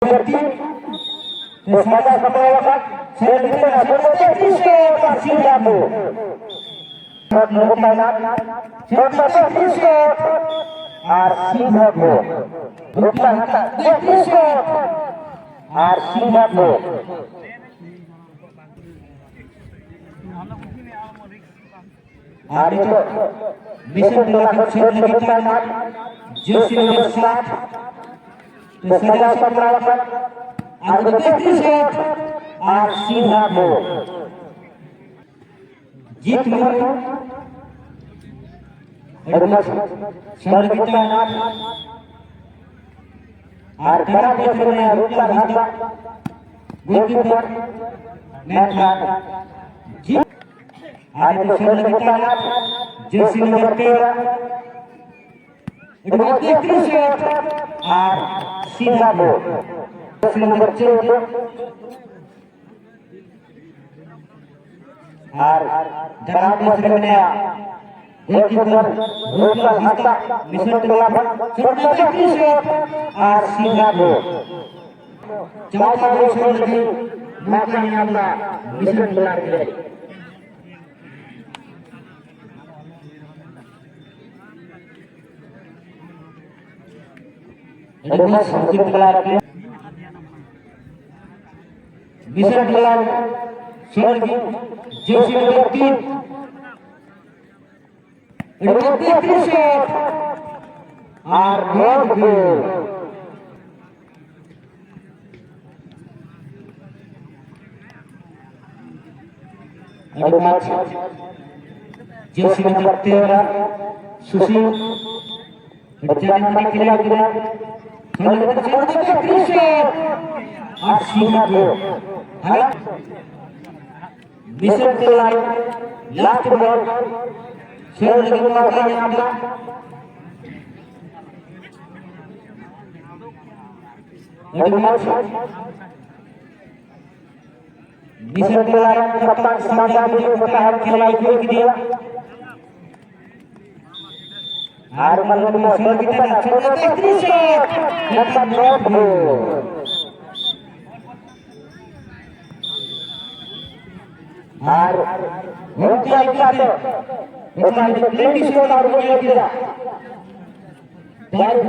Pada kemewakan selanjutnya Kristo Silamu. Kristo Arsilamu. Kristo Arsilamu. Hari itu bisa dilakukan selanjutnya Jesse nomor 7. Kesadaran pemerawatan anggota Kristo Arsilamu. Jit nomor selanjutnya Arkaran Besarnya Rutan Hamba Goalkeeper Menhan Jit. Ada selanjutnya Jesse nomor 3 Anggota Kristo Arsilamu. Nomor 7 Arkaran Besarnya Goalkeeper Rutan Hamba Misal 8 Anggota Kristo Arsilamu. Coba usul lagi makanya Allah bisa berlari dari Mas untuk berlari bisa berlari lagi Jesse nomor 3 Anggota Kristo Arnold. Mas Jesse nomor 3 Susi berjalan kira-kira Anggota Kristo Arsilamu. Bisa berlari last ball lagi makanya Allah Mas bisa berlari kapan semasa itu bertahan kira itu dia harus menemukan kita Anggota Kristo dapat nopo Mungkin kata bukan lebih suka orang yang tidak dari